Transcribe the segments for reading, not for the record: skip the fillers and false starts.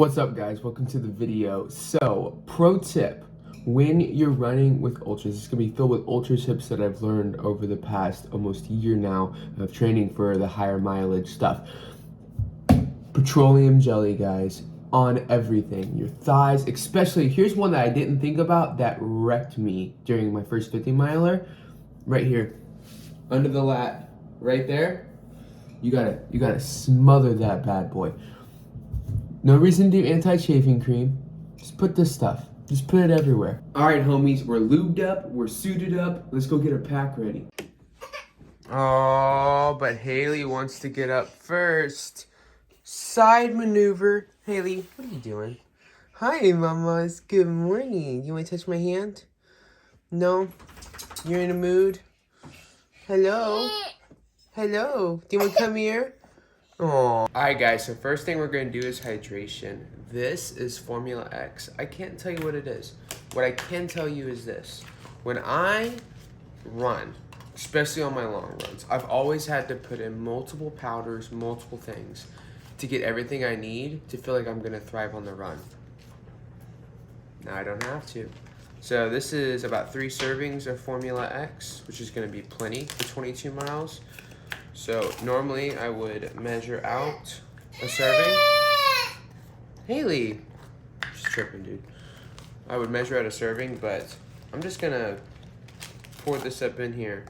What's up, guys? Welcome to the video. So, pro tip, when you're running with ultras, it's gonna be filled with ultra tips that I've learned over the past almost year now of training for the higher mileage stuff. Petroleum jelly, guys, on everything. Your thighs, especially. Here's one that I didn't think about that wrecked me during my first 50 miler. Right here, under the lat, right there. You gotta smother that bad boy. No reason to do anti-chafing cream. Just put this stuff. Just put it everywhere. All right, homies, we're lubed up, we're suited up. Let's go get our pack ready. Oh, but Haley wants to get up first. Side maneuver. Haley, what are you doing? Hi, mamas. Good morning. You want to touch my hand? No? You're in a mood? Hello? Hello? Do you want to come here? Oh. Alright, guys, so first thing we're going to do is hydration. This is Formula X. I can't tell you what it is. What I can tell you is this. When I run, especially on my long runs, I've always had to put in multiple powders, multiple things to get everything I need to feel like I'm going to thrive on the run. Now I don't have to. So this is about 3 servings of Formula X, which is going to be plenty for 22 miles. So normally I would measure out a serving. Haley, she's tripping, dude. I would measure out a serving, but I'm just gonna pour this up in here,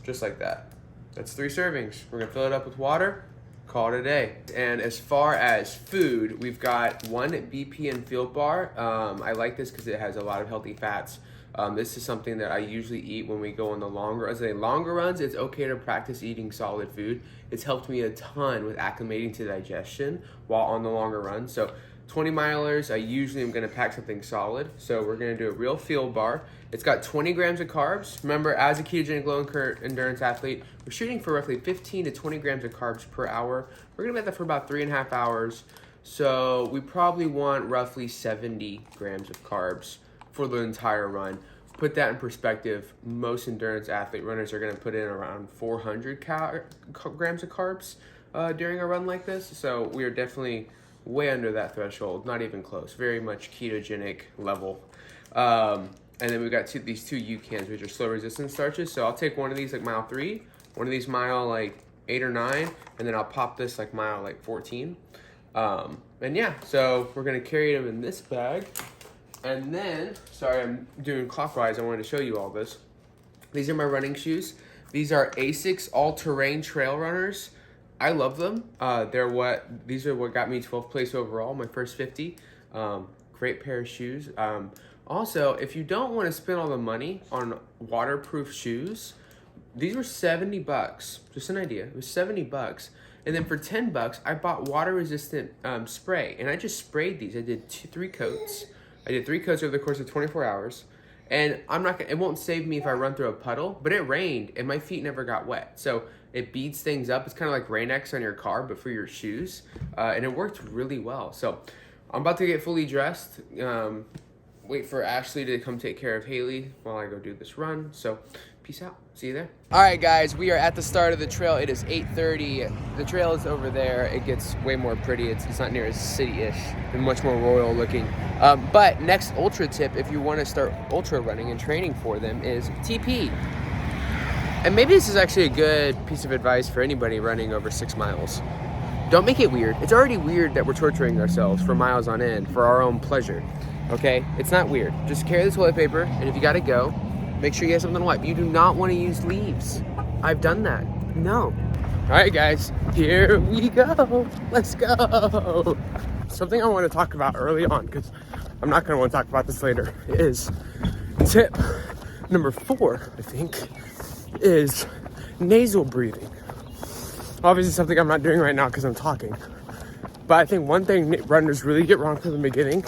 just like that. That's 3 servings. We're gonna fill it up with water, call it a day. And as far as food, we've got 1 BP and Field Bar. I like this because it has a lot of healthy fats. This is something that I usually eat when we go on the longer runs. It's okay to practice eating solid food. It's helped me a ton with acclimating to digestion while on the longer run. So 20 milers, I usually am gonna pack something solid. So we're gonna do a real Field Bar. It's got 20 grams of carbs. Remember, as a ketogenic low endurance athlete, we're shooting for roughly 15 to 20 grams of carbs per hour. We're gonna be at that for about 3.5 hours. So we probably want roughly 70 grams of carbs for the entire run. Put that in perspective, most endurance athlete runners are going to put in around 400 grams of carbs during a run like this. So we are definitely way under that threshold, not even close, very much ketogenic level. And then we've got these 2 UCANs, which are slow resistance starches. So I'll take one of these like mile 3, one of these mile like 8 or 9, and then I'll pop this like mile like 14. And yeah, so we're going to carry them in this bag. And then, sorry, I'm doing clockwise. I wanted to show you all this. These are my running shoes. These are Asics all-terrain trail runners. I love them. These are what got me 12th place overall, my first 50. Great pair of shoes. Also, if you don't want to spend all the money on waterproof shoes, these were $70. Just an idea. It was $70. And then for $10, I bought water-resistant spray, and I just sprayed these. I did 3 coats. I did 3 coats over the course of 24 hours, and it won't save me if I run through a puddle, but it rained and my feet never got wet. So it beads things up. It's kind of like Rain-X on your car, but for your shoes, and it worked really well. So I'm about to get fully dressed, wait for Ashley to come take care of Haley while I go do this run. So peace out. See you there. All right, guys, we are at the start of the trail. It is 8:30. The trail is over there. It gets way more pretty. It's not near as city-ish and much more royal looking. But next ultra tip, if you want to start ultra running and training for them, is TP. And maybe this is actually a good piece of advice for anybody running over 6 miles. Don't make it weird. It's already weird that we're torturing ourselves for miles on end for our own pleasure, okay? It's not weird. Just carry the toilet paper, and if you gotta go, make sure you have something to wipe. You do not want to use leaves. I've done that. No. All right, guys, here we go. Let's go. Something I want to talk about early on, because I'm not going to want to talk about this later, is tip number 4, I think, is nasal breathing. Obviously something I'm not doing right now because I'm talking. But I think one thing runners really get wrong from the beginning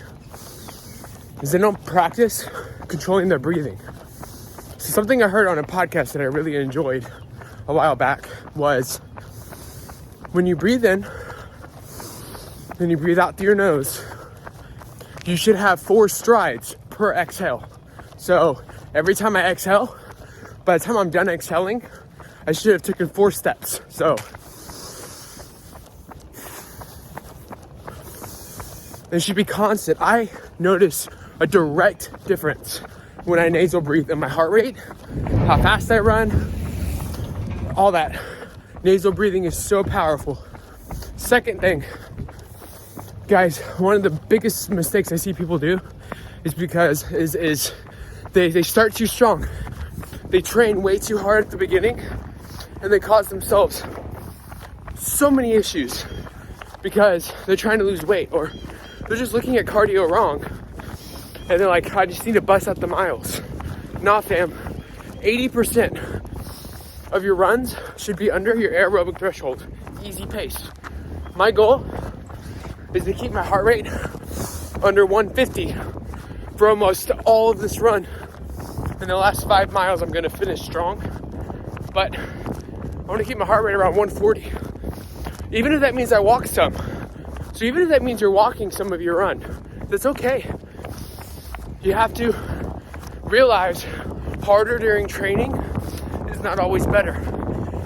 is they don't practice controlling their breathing. So something I heard on a podcast that I really enjoyed a while back was when you breathe in and you breathe out through your nose, you should have 4 strides per exhale. So every time I exhale, by the time I'm done exhaling, I should have taken 4 steps. So It should be constant. I notice a direct difference when I nasal breathe in my heart rate, how fast I run, all that. Nasal breathing is so powerful. Second thing, guys, one of the biggest mistakes I see people do is because they start too strong. They train way too hard at the beginning and they cause themselves so many issues because they're trying to lose weight or they're just looking at cardio wrong. And they're like, I just need to bust out the miles. Nah, fam. 80% of your runs should be under your aerobic threshold. Easy pace. My goal is to keep my heart rate under 150 for almost all of this run. In the last 5 miles, I'm gonna finish strong. But I wanna keep my heart rate around 140. Even if that means I walk some. So even if that means you're walking some of your run, that's okay. You have to realize harder during training is not always better.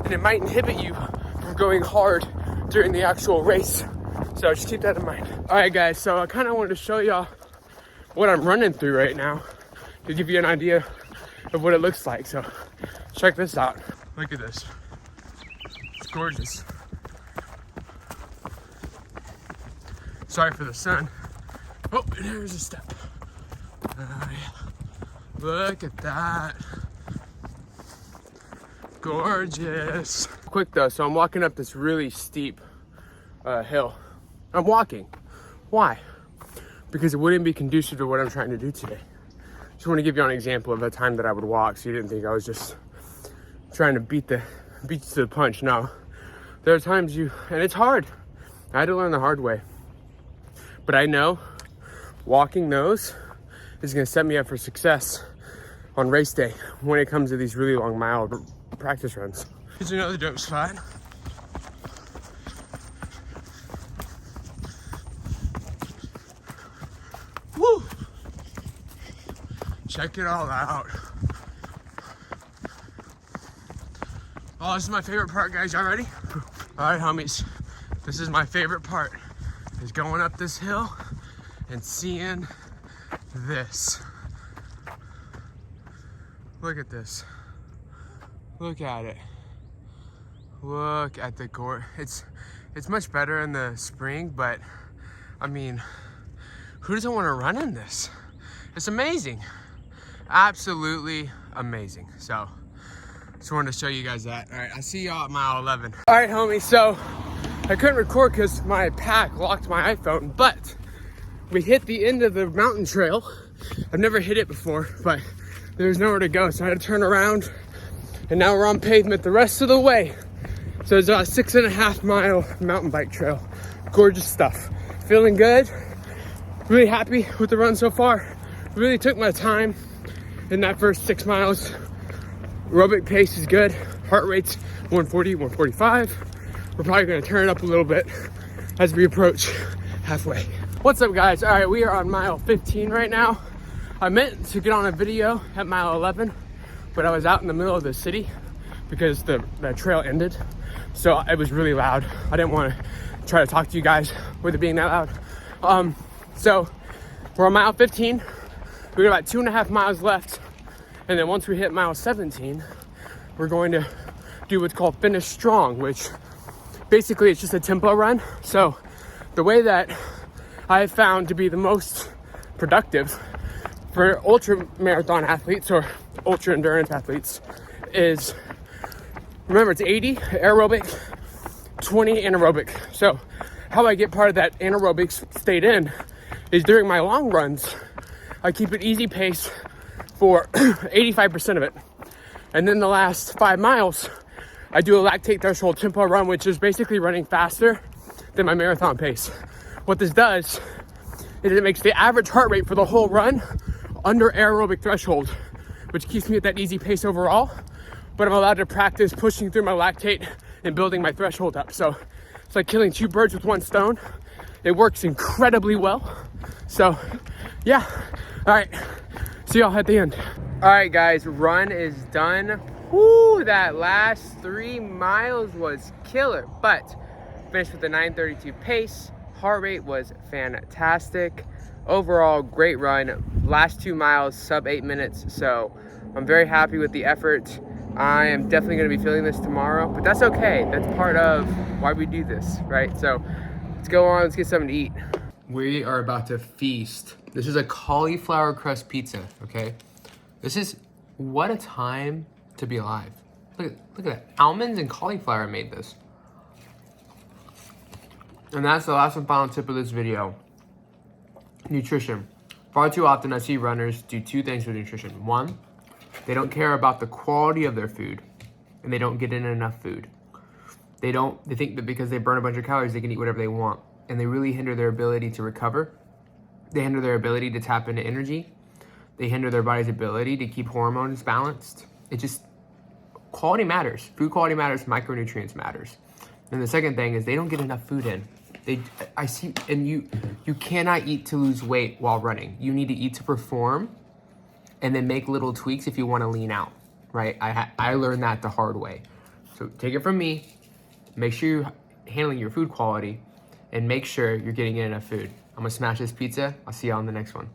And it might inhibit you from going hard during the actual race. So just keep that in mind. All right, guys, so I kind of wanted to show y'all what I'm running through right now to give you an idea of what it looks like. So check this out. Look at this. It's gorgeous. Sorry for the sun. Oh, there's a step. Yeah. Look at that. Gorgeous. Quick though, so I'm walking up this really steep hill. I'm walking. Why? Because it wouldn't be conducive to what I'm trying to do today. Just want to give you an example of a time that I would walk so you didn't think I was just trying to beat you to the punch. No. There are times and it's hard. I had to learn the hard way. But I know walking those is going to set me up for success on race day when it comes to these really long mile practice runs. Here's another dope spot. Woo! Check it all out. Oh, this is my favorite part, guys. Y'all ready? All right, homies. This is my favorite part. Is going up this hill and seeing this. Look at this. Look at it. Look at the gore. It's much better in the spring, but I mean, who doesn't want to run in this? It's amazing. Absolutely amazing. So just wanted to show you guys that. All right, I'll see y'all at mile 11. All right, homies, so I couldn't record because my pack locked my iPhone, but we hit the end of the mountain trail. I've never hit it before, but there's nowhere to go, so I had to turn around, and now we're on pavement the rest of the way. So it's a 6.5 mile mountain bike trail. Gorgeous stuff. Feeling good. Really happy with the run so far. Really took my time in that first 6 miles. Aerobic pace is good. Heart rate's 140, 145. We're probably gonna turn it up a little bit as we approach halfway. What's up, guys? All right, we are on mile 15 right now. I meant to get on a video at mile 11, but I was out in the middle of the city because the trail ended. So it was really loud. I didn't want to try to talk to you guys with it being that loud. So we're on mile 15. We got about 2.5 miles left. And then once we hit mile 17, we're going to do what's called finish strong, which basically it's just a tempo run. So the way that I have found to be the most productive for ultra marathon athletes or ultra endurance athletes is, remember, it's 80 aerobic, 20 anaerobic. So how I get part of that anaerobic state in is during my long runs, I keep it easy pace for 85% of it. And then the last 5 miles, I do a lactate threshold tempo run, which is basically running faster than my marathon pace. What this does is it makes the average heart rate for the whole run under aerobic threshold, which keeps me at that easy pace overall, but I'm allowed to practice pushing through my lactate and building my threshold up. So it's like killing 2 birds with 1 stone. It works incredibly well. So yeah, all right, see y'all at the end. All right, guys, run is done. Whoo, that last 3 miles was killer, but finished with a 9:32 pace, Heart rate was fantastic. Overall, great run. Last 2 miles, sub 8 minutes. So I'm very happy with the effort. I am definitely going to be feeling this tomorrow, but that's okay. That's part of why we do this, right? So let's go on, let's get something to eat. We are about to feast. This is a cauliflower crust pizza, okay? This is, what a time to be alive. Look at that. Almonds and cauliflower made this. And that's the last and final tip of this video. Nutrition. Far too often I see runners do two things with nutrition. One, they don't care about the quality of their food and they don't get in enough food. They think that because they burn a bunch of calories, they can eat whatever they want. And they really hinder their ability to recover. They hinder their ability to tap into energy. They hinder their body's ability to keep hormones balanced. Quality matters. Food quality matters, micronutrients matters. And the second thing is they don't get enough food in. You cannot eat to lose weight while running. You need to eat to perform and then make little tweaks if you want to lean out, right? I learned that the hard way. So take it from me. Make sure you're handling your food quality and make sure you're getting in enough food. I'm gonna smash this pizza. I'll see you on the next one.